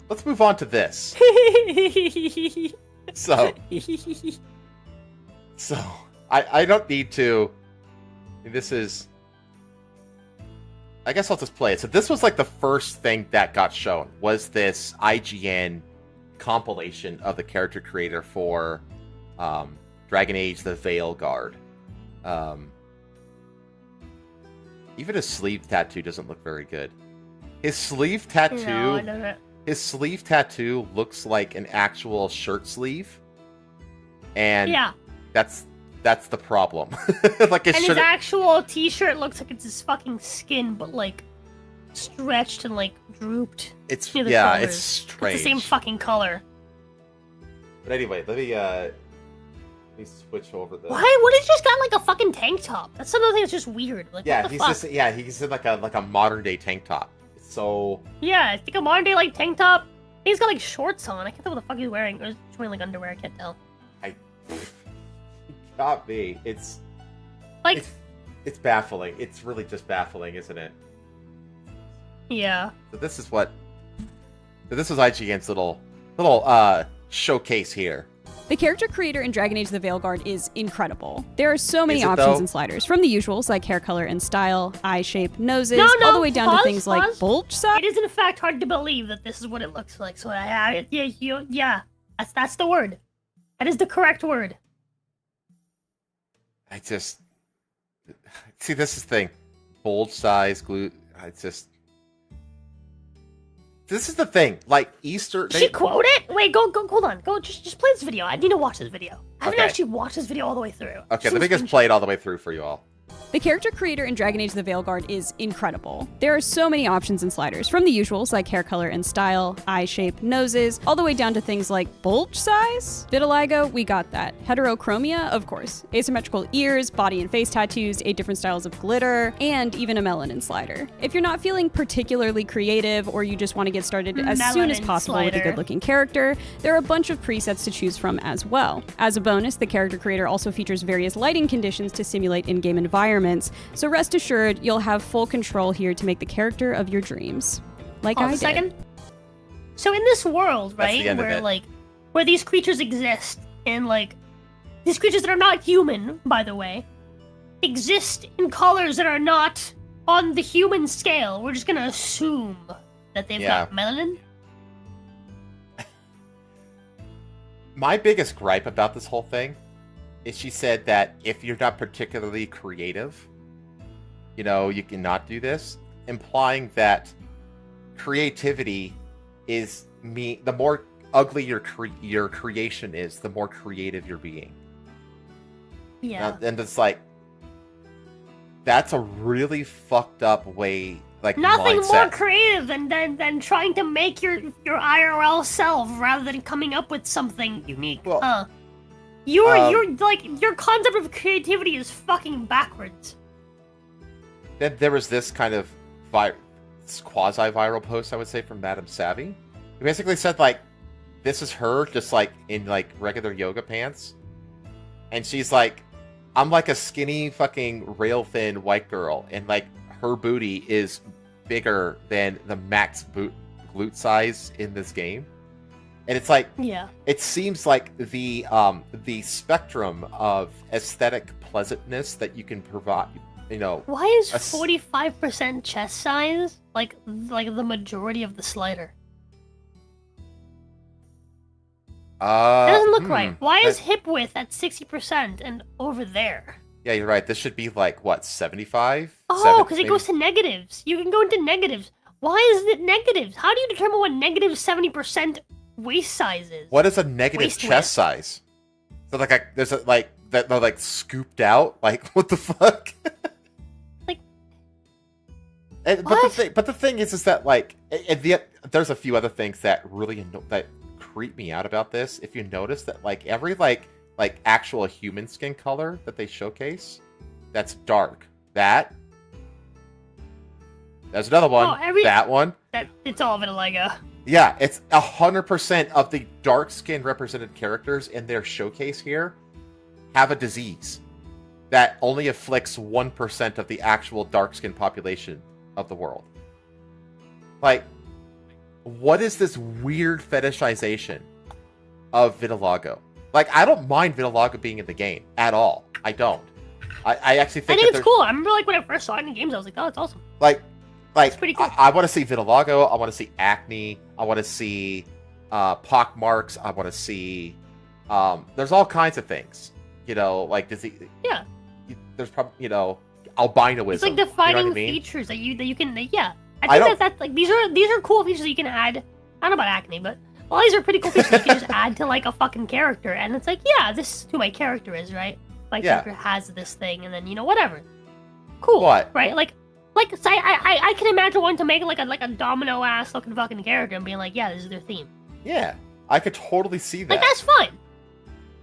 let's move on to this. So I don't need to. This is. I guess I'll just play it. So this was like the first thing that got shown was this IGN compilation of the character creator for Dragon Age the Veilguard. Even his sleeve tattoo doesn't look very good. His sleeve tattoo. No, it doesn't. His sleeve tattoo looks like an actual shirt sleeve, and Yeah. that's the problem. Like and his actual T-shirt looks like it's his fucking skin, but like stretched and like drooped. It's near the yeah, shoulders. it's strange. It's the same fucking color. But anyway, let me switch over the. Why? What? He's just got like a fucking tank top. That's another thing that's just weird. Like, Yeah, what the fuck? he's in like a modern day tank top. So Yeah, it's like a modern day like tank top. He's got like shorts on. I can't tell what the fuck he's wearing. Or he's wearing like underwear. I can't tell. Not me. It's Like, it's baffling. It's really just baffling, isn't it? yeah. So this is IGN's little showcase here. The character creator in Dragon Age the Veilguard is incredible. There are so many Is it, options though? and sliders, from the usuals like hair color and style, eye shape, noses, No, all the way down to pause, things like pause. bulge size. It is in fact hard to believe that this is what it looks like. So yeah. That's the word. That is the correct word. I just see this is the thing. Bold size, glue. This is the thing. Like Easter. Did she quote it? Wait, go, hold on. Go, just play this video. I need to watch this video. I haven't Okay. actually watched this video all the way through. Okay, let me just play it all the way through for you all. The character creator in Dragon Age the Veilguard is incredible. There are so many options and sliders, from the usuals like hair color and style, eye shape, noses, all the way down to things like bulge size. Vitiligo, we got that. Heterochromia, of course. Asymmetrical ears, body and face tattoos, 8 different styles of glitter, and even a melanin slider. If you're not feeling particularly creative or you just want to get started as soon as Melanin possible with a slider. good-looking character, there are a bunch of presets to choose from as well. As a bonus, the character creator also features various lighting conditions to simulate in-game environments, so rest assured you'll have full control here to make the character of your dreams. Like I Pause a did. second. So in this world, That's the right, end of where it. like where these creatures exist, and like these creatures that are not human, by the way, exist in colors that are not on the human scale. We're just gonna assume that they've got melanin. My biggest gripe about this whole thing is she said that if you're not particularly creative, you cannot do this, implying that creativity is the more ugly your creation is, the more creative you're being. Yeah. And it's like, that's a really fucked up way, like, Nothing mindset. more creative than trying to make your IRL self rather than coming up with something unique. Well, You're like your concept of creativity is fucking backwards. Then there was this kind of quasi-viral post, I would say, from Madame Savvy. He basically said, like, this is her just, like, in, like, regular yoga pants. And she's like, I'm like a skinny fucking rail-thin white girl. And, like, her booty is bigger than the max glute size in this game. And it's like, Yeah. it seems like the spectrum of aesthetic pleasantness that you can provide, Why is 45% chest size like the majority of the slider? That doesn't look right. Why is hip width at 60% and over there? Yeah, you're right. This should be like, what, 75? Oh, because it goes to negatives. You can go into negatives. Why is it negatives? How do you determine what negative 70% waist size is? What is a negative Waist chest width. size? So there's a like that they're like scooped out. Like, what the fuck? Like, but the thing is that like, there's a few other things that really that creep me out about this. If you notice that like every like actual human skin color that they showcase, that's dark. There's another one. That one. It's all vitiligo. Yeah, it's 100% of the dark skin represented characters in their showcase here have a disease that only afflicts 1% of the actual dark skin population of the world. Like, what is this weird fetishization of vitiligo? Like, I don't mind vitiligo being in the game at all. I don't. I actually think it's cool. I remember like when I first saw it in games, I was like, oh, it's awesome. Like It's pretty cool. I want to see vitiligo. I want to see acne. I want to see pock marks. I want to see. There's all kinds of things. You know, like disease. Yeah. There's probably albinoism. It's like defining you know what I mean? features that you can. Yeah. I think that's like these are cool features that you can add. I don't know about acne, but all these are pretty cool features you can just add to like a fucking character, and it's like, yeah, this is who my character is, right? My character has this thing, and then whatever. Cool. What? Right? Like so I can imagine wanting to make like a domino ass looking fucking character and being like, yeah, this is their theme. Yeah, I could totally see that. Like that's fine.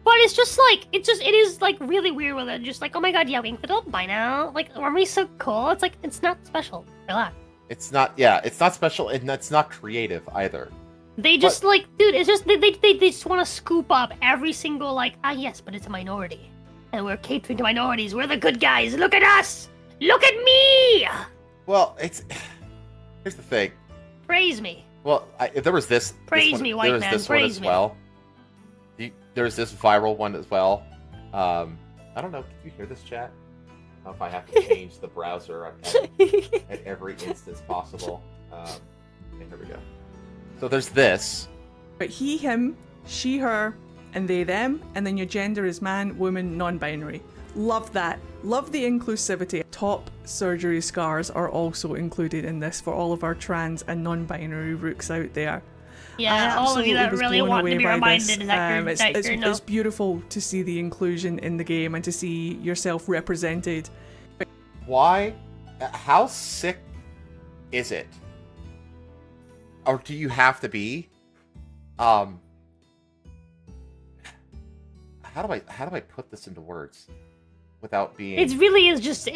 But it's just like it is like really weird when they're just like, oh my god, yeah, we can fit up by now. Like, aren't we so cool? It's like it's not special. Relax. It's not. Yeah, it's not special, and it's not creative either. They just dude, it's just they just want to scoop up every single like, yes, but it's a minority, and we're catering to minorities. We're the good guys. Look at us. Look at me. Well, here's the thing. Praise me. Well, there was this. Praise me, white man. There was this Praise one as me. well. There's this viral one as well. I don't know. Can you hear this, chat? I don't know if I have to change the browser at every instance possible. Okay, here we go. So there's this. But he, him, she, her, and they, them, and then your gender is man, woman, non-binary. Love that. Love the inclusivity. Top surgery scars are also included in this for all of our trans and non-binary rooks out there. Yeah, all of you that was really blown want to away be by reminded this. that It's beautiful to see the inclusion in the game and to see yourself represented. Why? How sick is it? Or do you have to be? How do I put this into words without being? It really just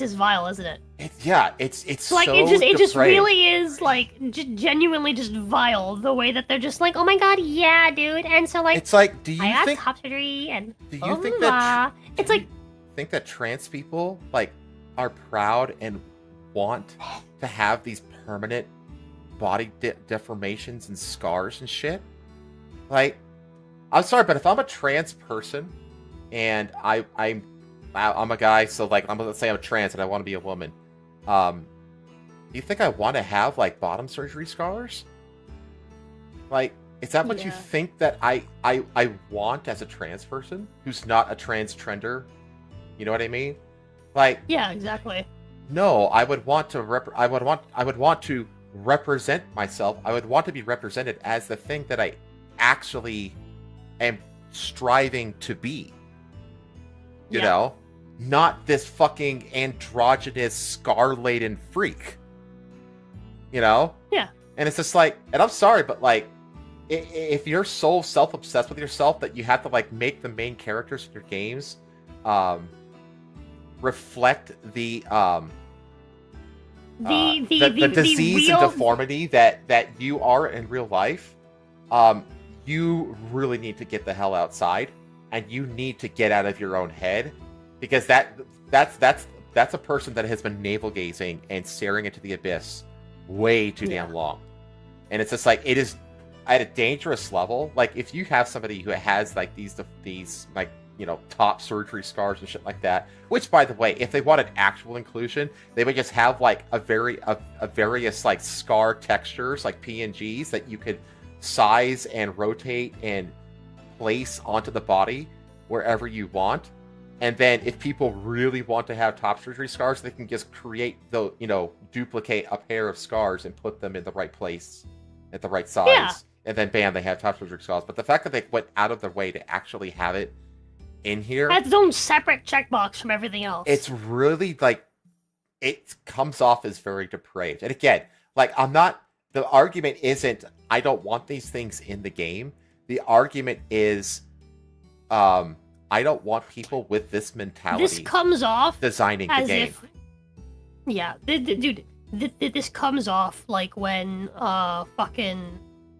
is vile, isn't it? It's like so it just depraved. really is like genuinely just vile the way that they're just like, oh my god, yeah, dude, and so like It's like, do I you got think? top surgery and Do blah, you think blah, that? blah. It's like Think that trans people like are proud and want to have these permanent body deformations and scars and shit? Like, I'm sorry, but if I'm a trans person and I'm a guy, so like let's say I'm trans and I want to be a woman, do you think I want to have like bottom surgery scars? Like, is that what you think that I want as a trans person who's not a trans trender? You know what I mean? Like, yeah, exactly. no, I would want to represent myself. I would want to be represented as the thing that I actually am striving to be. You know? Not this fucking androgynous, scar-laden freak. You know? Yeah. And it's just like, and I'm sorry, but like, if you're so self-obsessed with yourself that you have to like make the main characters in your games reflect the disease and deformity that you are in real life, you really need to get the hell outside, and you need to get out of your own head, because that's a person that has been navel gazing and staring into the abyss way too damn long. And it's just like, it is at a dangerous level. Like, if you have somebody who has like these like, you know, top surgery scars and shit like that, which, by the way, if they wanted actual inclusion, they would just have like a various like scar textures, like PNGs that you could size and rotate and place onto the body wherever you want. And then if people really want to have top surgery scars, they can just create duplicate a pair of scars and put them in the right place at the right size. And then bam, they have top surgery scars. But the fact that they went out of their way to actually have it in here, that's its own separate checkbox from everything else. It's really like, it comes off as very depraved. And again, like, the argument isn't I don't want these things in the game. The argument is I don't want people with this mentality. This comes off designing as the game. Dude, this comes off like when fucking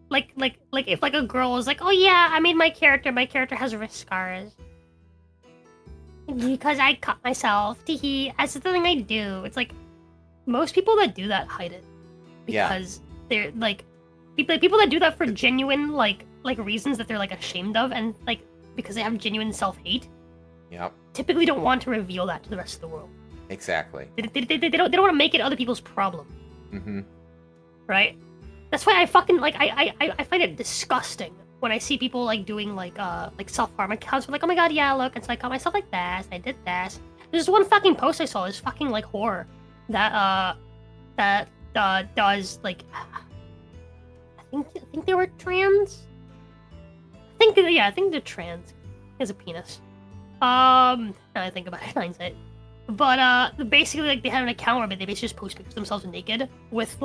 like if like a girl is like, oh yeah, I made my character has wrist scars because I cut myself. Teehee, that's the thing I do. It's like most people that do that hide it because they're like People that do that for genuine like reasons that they're like ashamed of and like because they have genuine self-hate. Yep. Typically don't want to reveal that to the rest of the world. Exactly. They don't want to make it other people's problem. Mm-hmm. Right? That's why I fucking like I find it disgusting when I see people like doing like self-harm accounts. Like, oh my god, yeah, look, it's like, I got myself like this, I did this. There's one fucking post I saw, this fucking like horror that does like I think they were trans. I think they're trans. He has a penis. Now I think about it in hindsight. But basically like they had an account where they basically just post pictures of themselves naked with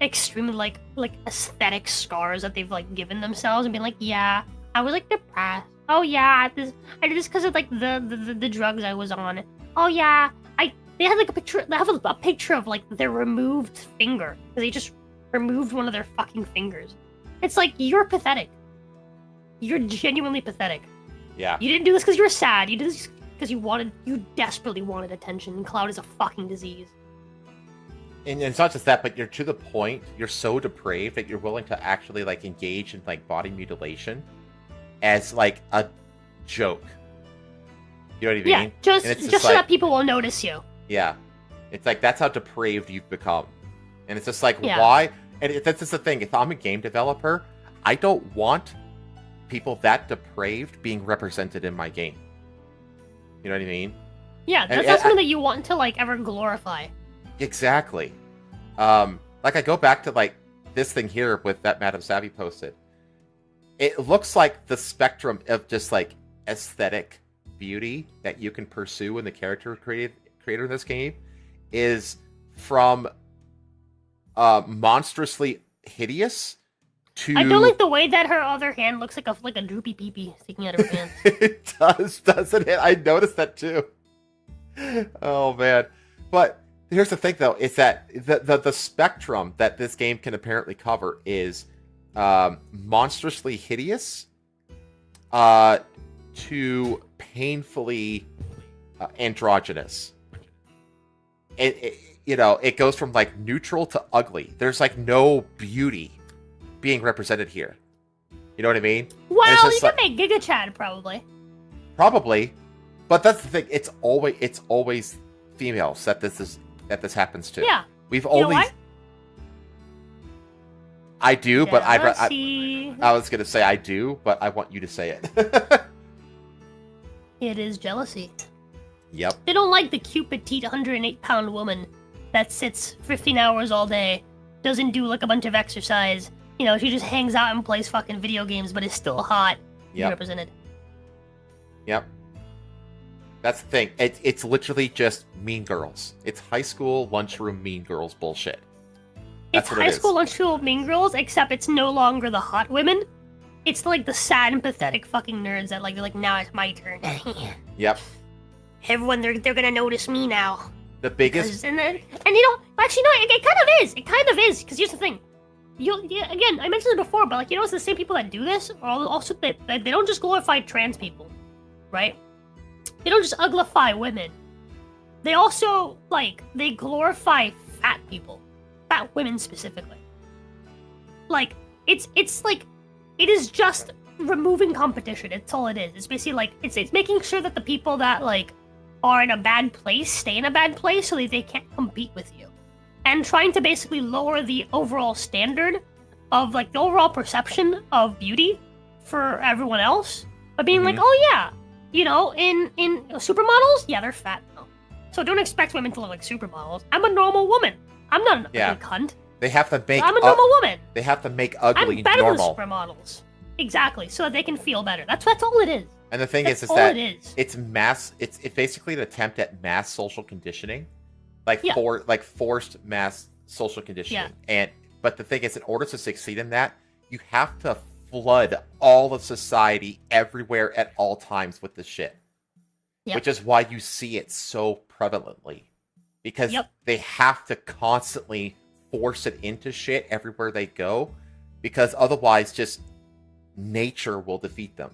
extremely like aesthetic scars that they've like given themselves and being like, yeah, I was like depressed. Oh yeah, I did this because of like the drugs I was on. Oh yeah, they had like a picture. They have a picture of like their removed finger. They just removed one of their fucking fingers. It's like, you're pathetic. You're genuinely pathetic. Yeah. You didn't do this because you were sad. You did this because you desperately wanted attention. And cloud is a fucking disease. And it's not just that, but you're to the point, you're so depraved that you're willing to actually like engage in like body mutilation as like a joke. You know what I mean? Yeah, just so like, that people will notice you. Yeah. It's like, that's how depraved you've become. And it's just like, Yeah. why? And that's just the thing. If I'm a game developer, I don't want people that depraved being represented in my game. You know what I mean? Yeah, that's not something that you want to like ever glorify. Exactly. Like I go back to like this thing here with that Madame Savvy posted. It looks like the spectrum of just like aesthetic beauty that you can pursue in the character creator in this game is from monstrously hideous to... I don't like the way that her other hand looks like a droopy peepee sticking out of her hand. It does, doesn't it? I noticed that too. Oh man. But here's the thing though, is that the spectrum that this game can apparently cover is monstrously hideous to painfully androgynous. It goes from like neutral to ugly. There's like no beauty being represented here. You know what I mean? Well, you can make Giga Chad probably. Probably, but that's the thing. It's always females that this happens to. Yeah. We've You only. know why? I do, but I was gonna say I do, but I want you to say it. It is jealousy. Yep. They don't like the cute, petite, 108-pound woman that sits 15 hours all day, doesn't do like a bunch of exercise. You know, she just hangs out and plays fucking video games, but is still hot. Yep. Represented. Yep. That's the thing. It's literally just Mean Girls. It's high school lunchroom Mean Girls bullshit. That's It's what high it school is. lunchroom Mean Girls, except it's no longer the hot women. It's like the sad and pathetic fucking nerds that like they're like, now it's my turn. Yep. Everyone, they're gonna notice me now. The biggest. And you know, actually no, it kind of is. It kind of is, because here's the thing. Again, I mentioned it before, but like, you know, it's the same people that do this are also they don't just glorify trans people, right? They don't just uglify women. They also they glorify fat people, fat women specifically. Like it's like it is just removing competition. It's all it is. It's basically like it's making sure that the people that like are in a bad place stay in a bad place so that they can't compete with you, and trying to basically lower the overall standard of like the overall perception of beauty for everyone else by being like, oh yeah, you know, in supermodels, yeah, they're fat though. So don't expect women to look like supermodels. I'm a normal woman. I'm not an ugly cunt. They have to make. I'm a normal woman. They have to make ugly I'm better normal. than supermodels. Exactly, so that they can feel better. That's all it is. And the thing That's is all that it is. it's mass. It's basically an attempt at mass social conditioning, like Yeah. forced mass social conditioning. Yeah. But the thing is, in order to succeed in that, you have to flood all of society everywhere at all times with this shit. Yep. Which is why you see it so prevalently, because they have to constantly force it into shit everywhere they go, because otherwise, just nature will defeat them.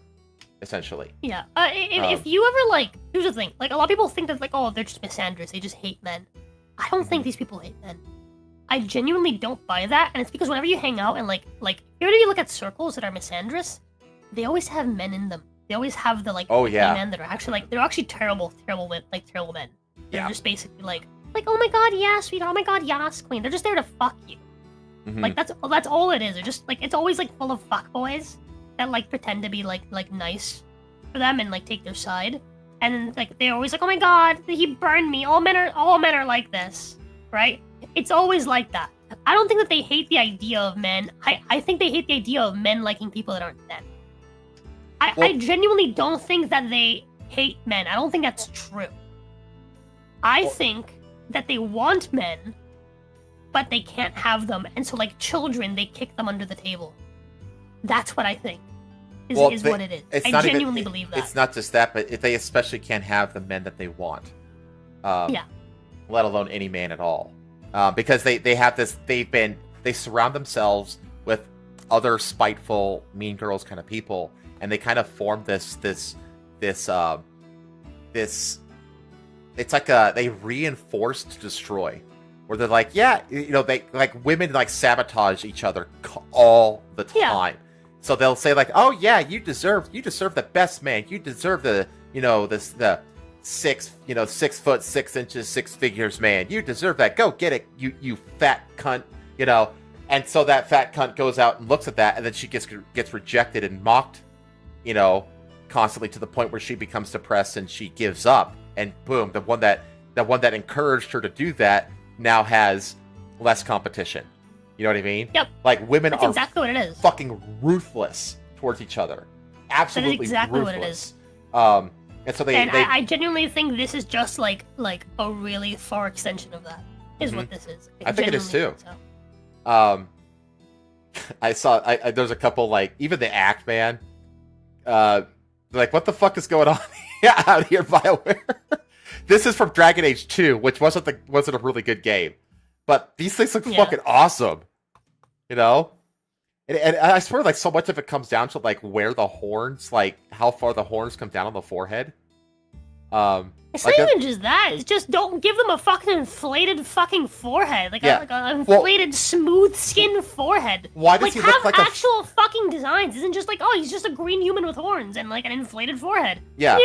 Essentially. Yeah. If you ever here's the thing. Like a lot of people think that oh, they're just misandrous. They just hate men. I don't think these people hate men. I genuinely don't buy that, and it's because whenever you hang out and like if you look at circles that are misandrous, they always have men in them. They always have the like Oh, yeah. men that are actually like they're actually terrible men. They're Yeah. just basically like oh my god, yes, sweetheart, oh my god, yes, queen. They're just there to fuck you. Mhm. Like that's all it is. They're just like it's always like full of fuckboys that like pretend to be like nice for them and like take their side. And like they're always like, oh my god, he burned me. All men are like this, right? It's always like that. I don't think that they hate the idea of men. I think they hate the idea of men liking people that aren't them. I Well- genuinely don't think that they hate men. I don't think that's true. I think that they want men, but they can't have them, and so like children, they kick them under the table. That's what I think. Is Well, what it is. It's I not genuinely even, believe that. It's not just that, but they especially can't have the men that they want. Yeah. Let alone any man at all. Because they have this. They surround themselves with other spiteful, mean girls kind of people, and they kind of form this. It's like they reinforce to destroy, where they're like, yeah, they like women like sabotage each other all the time. Yeah. So they'll say like, oh yeah, you deserve the best man. You deserve the 6 foot 6 inches 6 figures man. You deserve that. Go get it, you fat cunt. And so that fat cunt goes out and looks at that, and then she gets rejected and mocked, constantly, to the point where she becomes depressed and she gives up. And boom, the one that encouraged her to do that now has less competition. You know what I mean? Yep. Like women That's are exactly what it is. fucking ruthless towards each other. Absolutely exactly what ruthless. it is. And so they I genuinely think this is just like a really far extension of that. Is Mhm. what this is. I think it is genuinely too. think so. I saw there's a couple, like, even the act man, like, what the fuck is going on out here, BioWare? This is from Dragon Age 2, which wasn't a really good game, but these things look fucking awesome, And I swear, like, so much of it comes down to like where the horns, like how far the horns come down on the forehead. It's like not even just that. It's just don't give them a fucking inflated fucking forehead, like an inflated smooth skin forehead. Why does like he have look like actual fucking designs? Isn't just like, oh, he's just a green human with horns and like an inflated forehead. Yeah.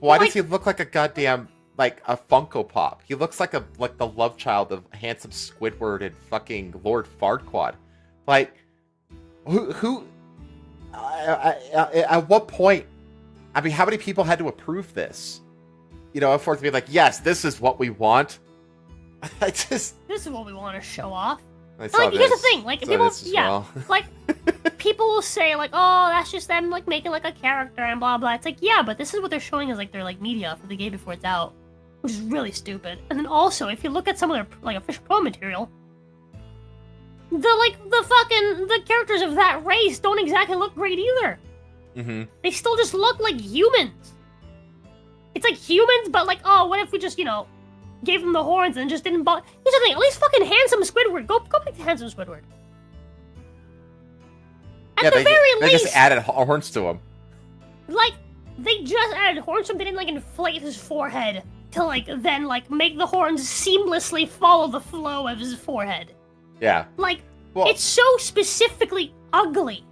Why like- does he look like a goddamn, like, a Funko Pop? He looks like the love child of handsome Squidward and fucking Lord Farquaad. Like, who at what point? I mean, how many people had to approve this? For it to be like, yes, this is what we want. This is what we want to show off. Here's the thing, like, people, like, people will say, like, oh, that's just them, like, making, like, a character and blah, blah. It's like, yeah, but this is what they're showing as, like, their, like, media for the game before it's out, which is really stupid. And then also, if you look at some of their, like, official pro material, the characters of that race don't exactly look great either. Mm-hmm. They still just look like humans. It's like humans, but, like, oh, what if we just, gave them the horns and just didn't bother. Here's the thing, at least fucking handsome Squidward. Go back to handsome Squidward. At the very least, they just added horns to him. Like, they just added horns to him. They didn't, like, inflate his forehead to, like, then, like, make the horns seamlessly follow the flow of his forehead. Yeah. Like, it's so specifically ugly.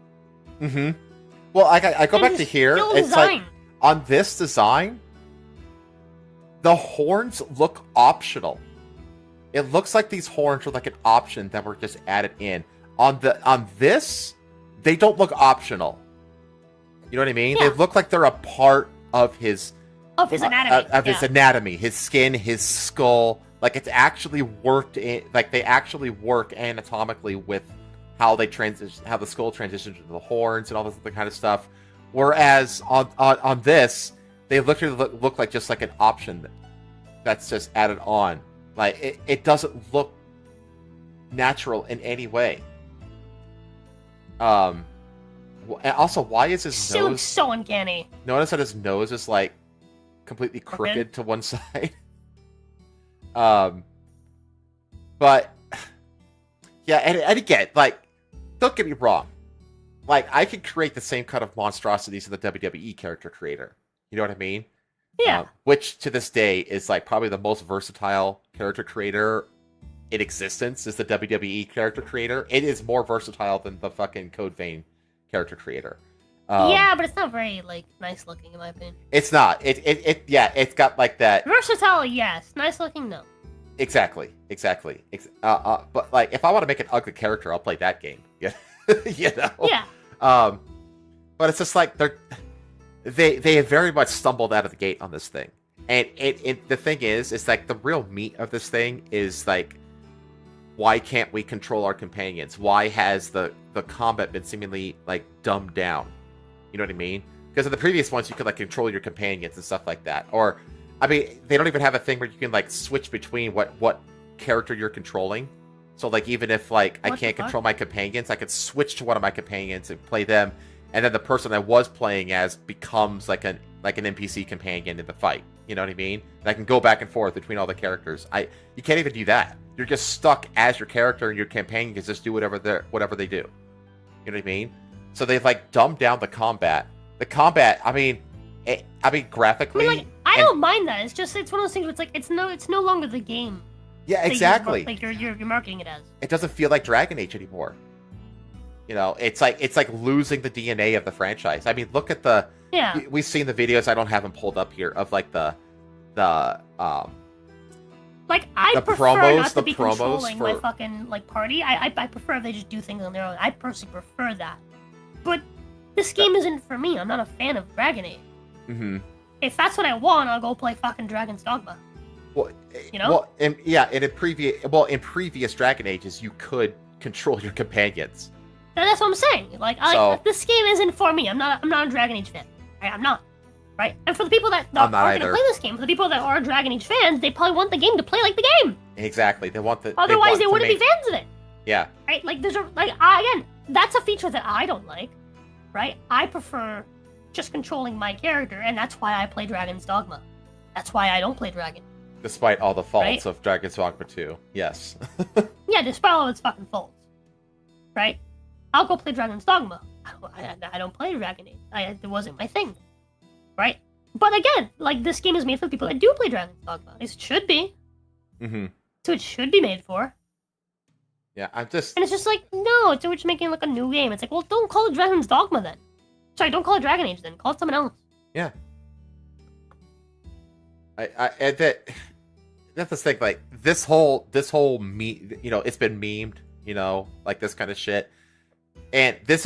Mm-hmm. Well, I go back to here. It's like, on this design, the horns look optional. It looks like these horns are like an option that were just added in. On this, they don't look optional. You know what I mean? Yeah. They look like they're a part of his anatomy. His anatomy, his skin, his skull. Like, it's actually worked in. Like, they actually work anatomically with how the skull transitions to the horns and all this other kind of stuff. Whereas on this, they literally look like just like an option that's just added on. Like, it doesn't look natural in any way. And also, why is his Still nose looks so uncanny? Notice that his nose is like completely crooked to one side. But yeah, and again, like, don't get me wrong. Like, I could create the same kind of monstrosities as the WWE character creator. You know what I mean? Yeah. Which to this day is like probably the most versatile character creator in existence is the WWE character creator. It is more versatile than the fucking Code Vein character creator. Yeah, but it's not very like nice looking in my opinion. It's not. It's got like that. Versatile, yes. Nice looking, no. Exactly. But like, if I want to make an ugly character, I'll play that game. Yeah, you know. Yeah. But it's just like they have very much stumbled out of the gate on this thing, and the thing is like the real meat of this thing is like, why can't we control our companions? Why has the combat been seemingly like dumbed down? You know what I mean? Because in the previous ones, you could like control your companions and stuff like that. Or, I mean, they don't even have a thing where you can like switch between what character you're controlling. So like, even if like I can't control my companions, I could switch to one of my companions and play them, and then the person I was playing as becomes like an NPC companion in the fight. You know what I mean? And I can go back and forth between all the characters. You can't even do that. You're just stuck as your character, and your companion can just do whatever they do. You know what I mean? So they've like dumbed down the combat. The combat, I mean, graphically. I mean, like, I don't mind that. It's one of those things where it's like it's no longer the game. Yeah, exactly. You're marketing it as. It doesn't feel like Dragon Age anymore. You know, it's like losing the DNA of the franchise. I mean, look at the. Yeah. We've seen the videos. I don't have them pulled up here of like the. Like, I the prefer promos, not to the be promos controlling for- my fucking, like, party. I prefer if they just do things on their own. I personally prefer that. But this game isn't for me. I'm not a fan of Dragon Age. Mm-hmm. If that's what I want, I'll go play fucking Dragon's Dogma. Well, You know? Well, in previous Dragon Ages, you could control your companions. And that's what I'm saying. Like, this game isn't for me. I'm not a Dragon Age fan. I'm not. Right? And for the people that aren't going to play this game, for the people that are Dragon Age fans, they probably want the game to play like the game. Exactly. They want the. Otherwise, they wouldn't be fans of it. Yeah. Right? Like, again, that's a feature that I don't like. Right? I prefer just controlling my character, and that's why I play Dragon's Dogma. That's why I don't play Dragon. Despite all the faults Right? of Dragon's Dogma 2. Yes. Yeah, despite all of its fucking faults. Right? I'll go play Dragon's Dogma. I don't play Dragon Age. It wasn't my thing. Right? But again, like, this game is made for the people that do play Dragon's Dogma. At least it should be. Mm-hmm. So it should be made for. Yeah, I'm just. And it's just like, no, it's just making like a new game. It's like, well, don't call it Dragon's Dogma then. Sorry, don't call it Dragon Age then. Call it something else. Yeah. That's the thing. Like, this whole you know, it's been memed. You know, like this kind of shit. And this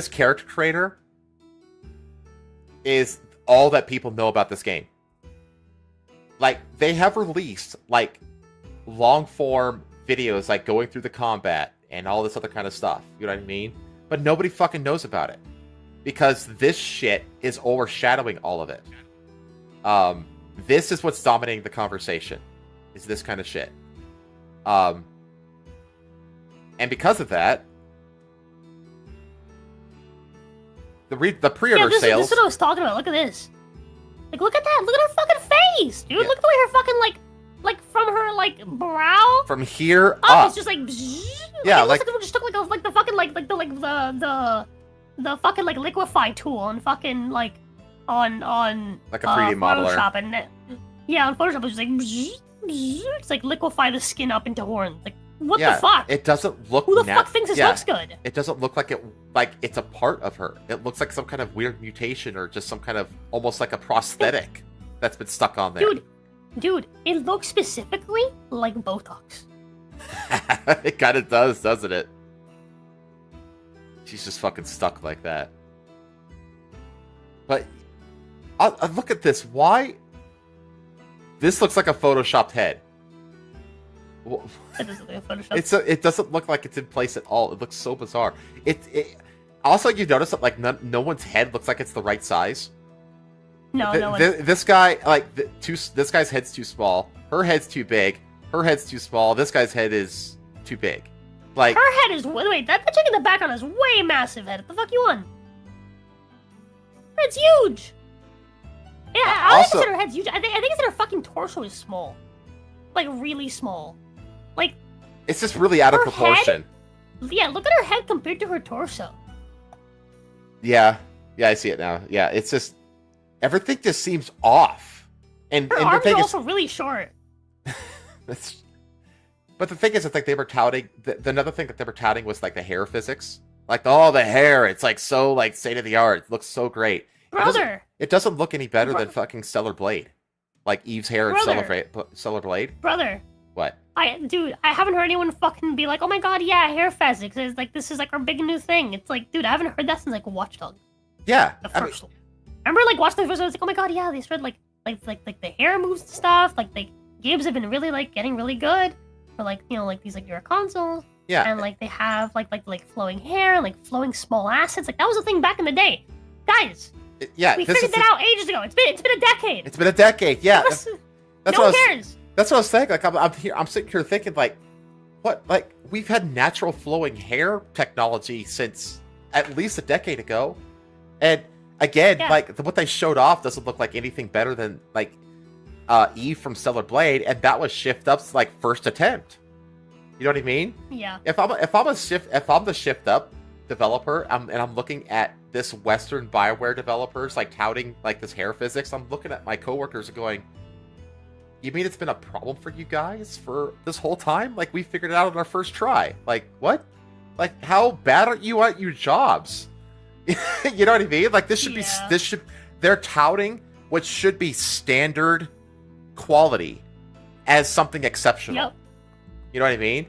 character creator is all that people know about this game. Like, they have released like long form videos, like going through the combat and all this other kind of stuff. You know what I mean? But nobody fucking knows about it because this shit is overshadowing all of it. This is what's dominating the conversation. Is this kind of shit. And because of that, the pre-order sales. This is what I was talking about. Look at this. Like, look at that. Look at her fucking face, dude. Yeah. Look at the way her fucking like from her like brow From here up, up. it's just like. Yeah, it like- looks like we just took the fucking like liquefy tool and fucking like on Like a 3D modeler. Photoshop and on Photoshop it was just like it's like liquefy the skin up into horns. Like, what the fuck? It doesn't look. Who the fuck thinks this looks good? It doesn't look like it's a part of her. It looks like some kind of weird mutation or just some kind of almost like a prosthetic that's been stuck on there. Dude, it looks specifically like Botox. It kind of does, doesn't it? She's just fucking stuck like that. But I look at this. Why? This looks like a photoshopped head. It doesn't look like Photoshop. It doesn't look like it's in place at all. It looks so bizarre. It also, you notice that like no one's head looks like it's the right size. No one. This guy, like, this guy's head's too small. Her head's too big. Her head's too small. This guy's head is too big. Like, Her head is that chick in the background has way massive head. What the fuck you on? Her head's huge. Yeah, I Also- think her head's huge. I think it's that her fucking torso is small, like really small. Like, it's just really out of her proportion. yeah, look at her head compared to her torso. Yeah, I see it now. Yeah, it's just everything just seems off. And Her the arms thing are is, also really short. but But the thing is, it's like they were touting. Another thing that they were touting was like the hair physics. Like, oh, the hair, it's like so like state of the art. It looks so great. Brother. It doesn't look any better than fucking Stellar Blade. Like Eve's hair in Stellar Blade. Brother. What? I haven't heard anyone fucking be like, oh my god, yeah, hair physics. It's like, this is like our big new thing. It's like, dude, I haven't heard that since like Watch Dogs. Yeah. The first one. I remember like watching the first one, I was like, oh my god, yeah, they started like the hair moves and stuff. Like games have been really like getting really good for like, you know, like these like newer consoles. Yeah. And like they have like flowing hair and like flowing small assets. Like that was a thing back in the day. Guys. Yeah. We figured that out ages ago. It's been a decade. It's been a decade, yeah. No one cares. That's what I was saying. Like I'm sitting here thinking like, what? Like we've had natural flowing hair technology since at least a decade ago, and again, like what they showed off doesn't look like anything better than like Eve from Stellar Blade, and that was Shift Up's like first attempt. You know what I mean? Yeah. If I'm the Shift Up developer, and I'm looking at this Western BioWare developers like touting like this hair physics, I'm looking at my coworkers and going, you mean it's been a problem for you guys for this whole time? Like, we figured it out on our first try. Like, what? Like, how bad are you at your jobs? You know what I mean? Like, they're touting what should be standard quality as something exceptional. Yep. You know what I mean?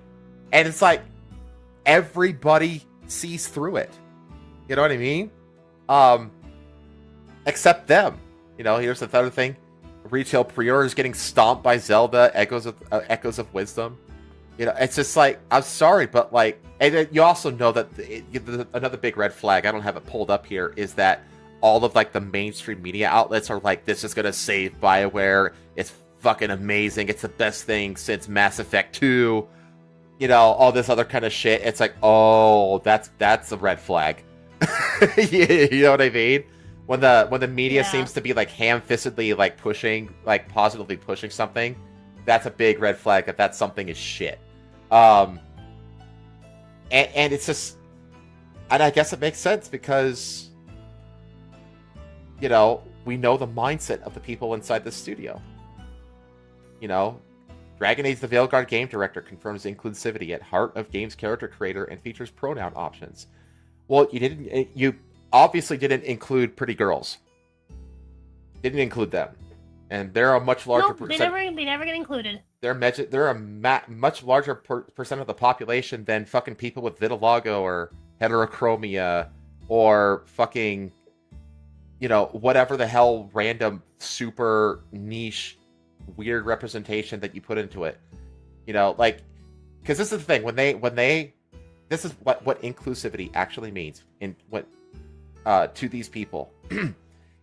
And it's like, everybody sees through it. You know what I mean? Except them. You know, here's the other thing. Retail pre-orders getting stomped by Zelda, Echoes of Wisdom. You know, it's just like, I'm sorry, but like, and you also know that another big red flag, I don't have it pulled up here, is that all of like the mainstream media outlets are like, this is gonna save BioWare. It's fucking amazing. It's the best thing since Mass Effect 2. You know, all this other kind of shit. It's like, oh, that's a red flag. You know what I mean? When the media seems to be like ham-fistedly like pushing, like positively pushing something, that's a big red flag that something is shit. And it's just, and I guess it makes sense because, you know, we know the mindset of the people inside the studio. You know, Dragon Age the Veilguard game director confirms inclusivity at heart of game's character creator and features pronoun options. Well, you obviously didn't include pretty girls. Didn't include them, and they're a much larger percent. They never get included. They're a much larger percent of the population than fucking people with vitiligo or heterochromia or fucking, you know, whatever the hell random super niche weird representation that you put into it. You know, like, because this is the thing when they this is what inclusivity actually means in what to these people.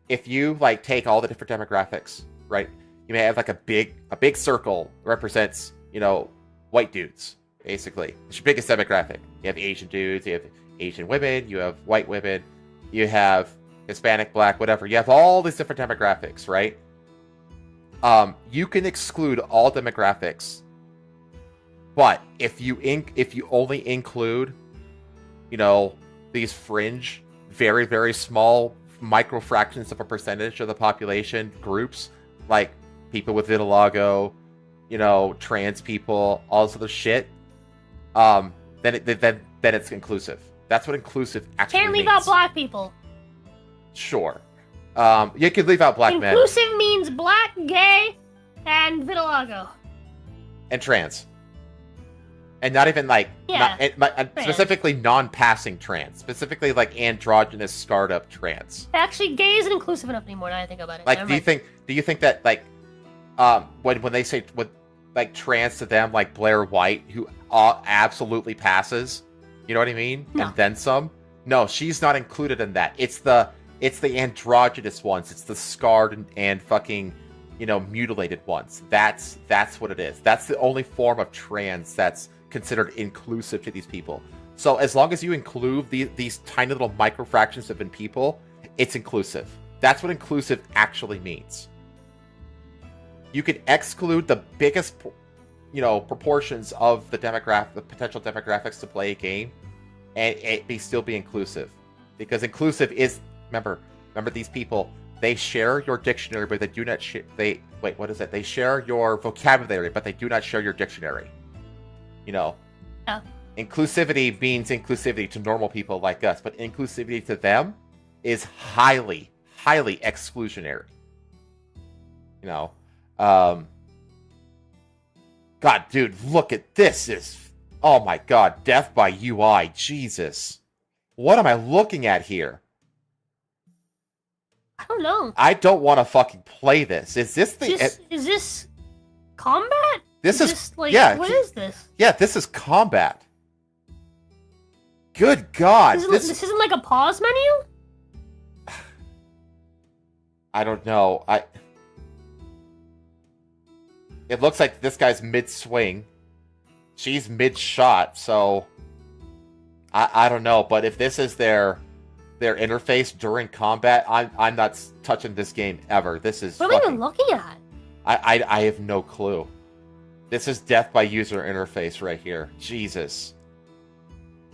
If you like take all the different demographics, right? You may have like a big circle represents, you know, white dudes, basically. It's your biggest demographic. You have Asian dudes, you have Asian women, you have white women, you have Hispanic, black, whatever. You have all these different demographics, right? You can exclude all demographics, but if you only include, you know, these fringe, very, very small micro fractions of a percentage of the population groups, like people with vitiligo, you know, trans people, all this other shit, then it's inclusive. That's what inclusive actually means. Can't leave out black people. Sure. You could leave out black men. Inclusive means black, gay, and vitiligo. And trans. And not even like, specifically non-passing trans. Specifically like androgynous, scarred up trans. Actually, gay isn't inclusive enough anymore now I think about it. Like, do you think that like, when they say with like trans to them, like Blair White, who absolutely passes, you know what I mean? No. And then some? No, she's not included in that. It's the androgynous ones. It's the scarred and fucking, you know, mutilated ones. That's what it is. That's the only form of trans that's considered inclusive to these people. So as long as you include these tiny little micro fractions of people, it's inclusive. That's what inclusive actually means. You can exclude the biggest, you know, proportions of the potential demographics to play a game, and it still be inclusive, because inclusive is, remember these people, they share your dictionary, but they do not They share your vocabulary, but they do not share your dictionary. You know, Yeah. inclusivity means inclusivity to normal people like us, but inclusivity to them is highly, highly exclusionary. You know, God, dude, look at this. Oh my God, death by UI. Jesus. What am I looking at here? I don't know. I don't want to fucking play this. Is this the... Is this combat? This is... This, like, yeah. what is this? Yeah, this is combat. Good God. This isn't like a pause menu? I don't know. It looks like this guy's mid-swing. She's mid-shot, so... I don't know, but if this is their interface during combat, I'm not touching this game ever. This is What am I even looking at? I have no clue. This is death by user interface right here. Jesus.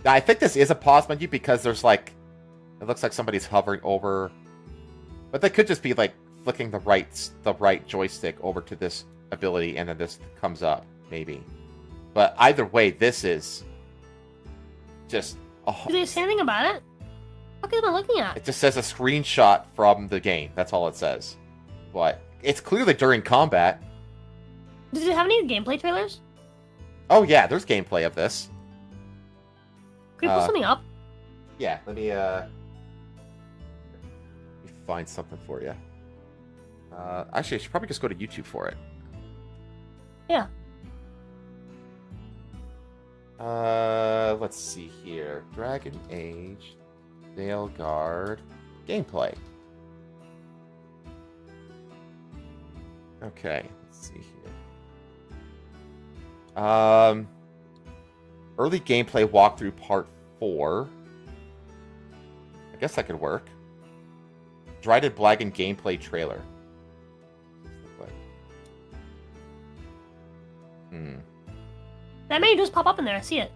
Now, I think this is a pause menu because there's like... It looks like somebody's hovering over... But they could just be like flicking the right joystick over to this ability and then this comes up, maybe. But either way, this is... just... Do they say anything about it? What am I looking at? It just says a screenshot from the game. That's all it says. But it's clearly during combat. Does it have any gameplay trailers? Oh yeah, there's gameplay of this. Can we pull something up? Yeah, let me find something for you. Actually, I should probably just go to YouTube for it. Yeah. Let's see here. Dragon Age Veilguard gameplay. Okay, let's see here. Early gameplay walkthrough part 4. I guess that could work. Dryden Blagan gameplay trailer. That may just pop up in there. I see it.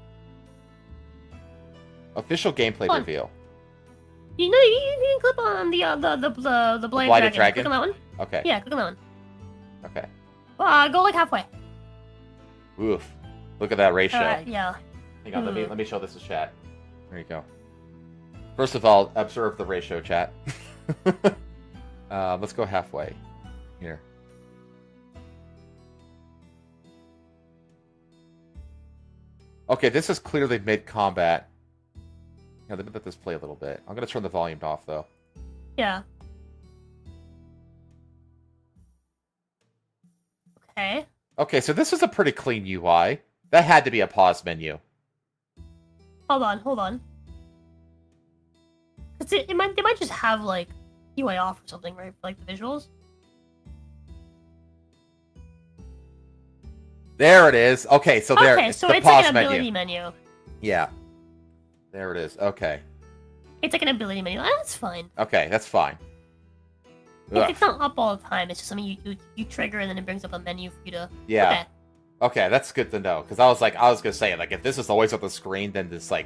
Official gameplay Fun. reveal. You know, you can click on the Blade Blighted Dragon. Dragon? Click on that one. Okay. Yeah, click on that one. Okay. Go like halfway. Oof. Look at that ratio. Yeah. Hang on, let me show this to chat. There you go. First of all, observe the ratio, chat. Let's go halfway. Here. Okay, this is clearly mid-combat. Yeah, let me let this play a little bit. I'm going to turn the volume off, though. Yeah. Okay. Okay, so this is a pretty clean UI. That had to be a pause menu. Hold on. They might just have like UI off or something, right? For, like the visuals. There it is. Okay, so there Okay, it's so the it's pause like an menu. ability menu. Yeah. There it is. Okay. It's like an ability menu. That's fine. Okay, that's fine. It's not up all the time. It's just something you trigger and then it brings up a menu for you to. Yeah. Okay, that's good to know. Because I was gonna say, like, if this is always on the screen, then this like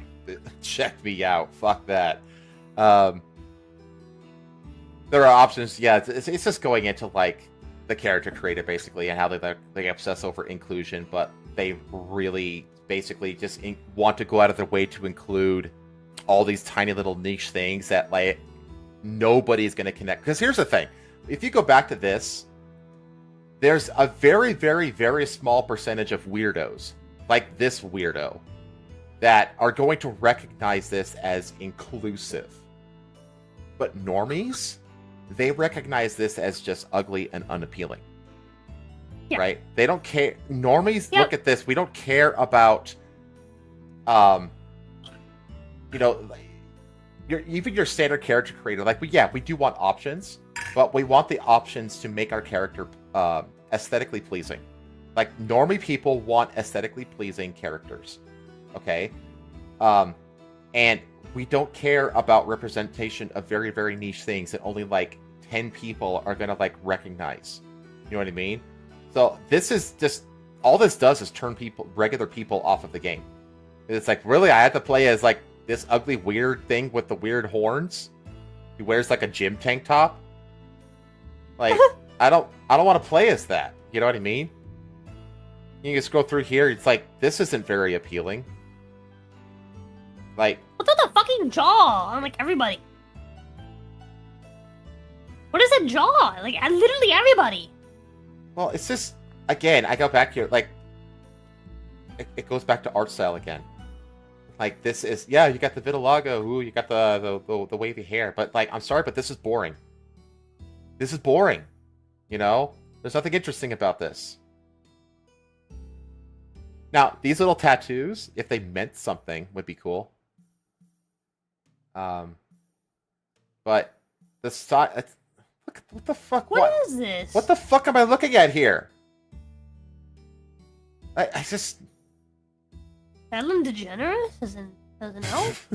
check me out. Fuck that. There are options. Yeah, it's just going into like the character creator basically and how they obsess over inclusion, but they really basically just want to go out of their way to include all these tiny little niche things that like nobody's going to connect. Because here's the thing, if you go back to this, there's a very, very, very small percentage of weirdos like this weirdo that are going to recognize this as inclusive, but normies, they recognize this as just ugly and unappealing. Yeah. Right? They don't care. Normies Yep. look at this. We don't care about, even your standard character creator. Like, we do want options, but we want the options to make our character aesthetically pleasing. Like, normie people want aesthetically pleasing characters. Okay? And we don't care about representation of very, very niche things that only like 10 people are gonna like recognize. You know what I mean? So this is just all this does is turn regular people off of the game. It's like, really, I have to play as like this ugly weird thing with the weird horns? He wears like a gym tank top? Like I don't want to play as that. You know what I mean? You can scroll through here. It's like, this isn't very appealing. Like, What's with the fucking jaw on like everybody? What is that jaw? Like literally everybody. well, it's just, again, I go back here, like, it goes back to art style again. Like, this is, yeah, you got the vitiligo, ooh, you got the wavy hair, but, like, I'm sorry, but this is boring. This is boring, you know? There's nothing interesting about this. Now, these little tattoos, if they meant something, would be cool. But the style, look, what the fuck? What is this? What the fuck am I looking at here? I just... Ellen DeGeneres as an elf?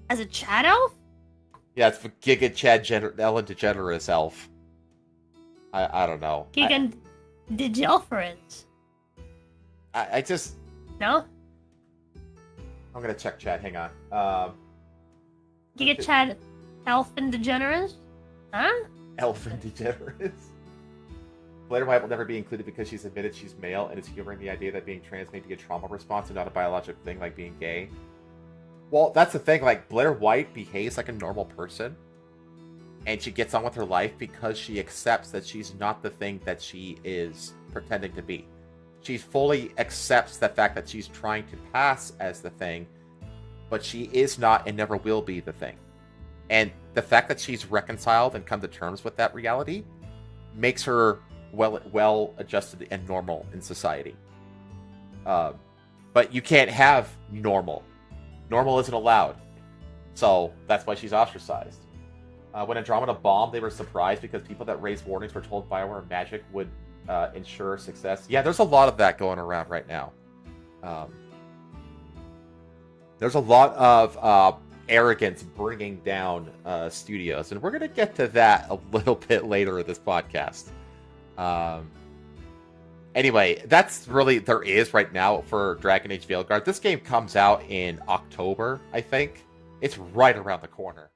as a Chad elf? Yeah, it's for Giga Ellen DeGeneres elf. I don't know. Giga DeGelference. I just... No? I'm gonna check chat, hang on. Giga Chad elf and DeGeneres? Huh? Elfin DeGeneres. Blair White will never be included because she's admitted she's male and is humoring the idea that being trans may be a trauma response and not a biological thing like being gay. Well, that's the thing, like, Blair White behaves like a normal person, and she gets on with her life because she accepts that she's not the thing that she is pretending to be. She fully accepts the fact that she's trying to pass as the thing, but she is not and never will be the thing. And the fact that she's reconciled and come to terms with that reality makes her well adjusted and normal in society. But you can't have normal. Normal isn't allowed. So that's why she's ostracized. When Andromeda bombed, they were surprised because people that raised warnings were told BioWare magic would ensure success. Yeah, there's a lot of that going around right now. There's a lot of arrogance bringing down studios, and we're going to get to that a little bit later in this podcast. Anyway, that's really there is right now for Dragon Age Veilguard. This game comes out in October, I think. It's right around the corner.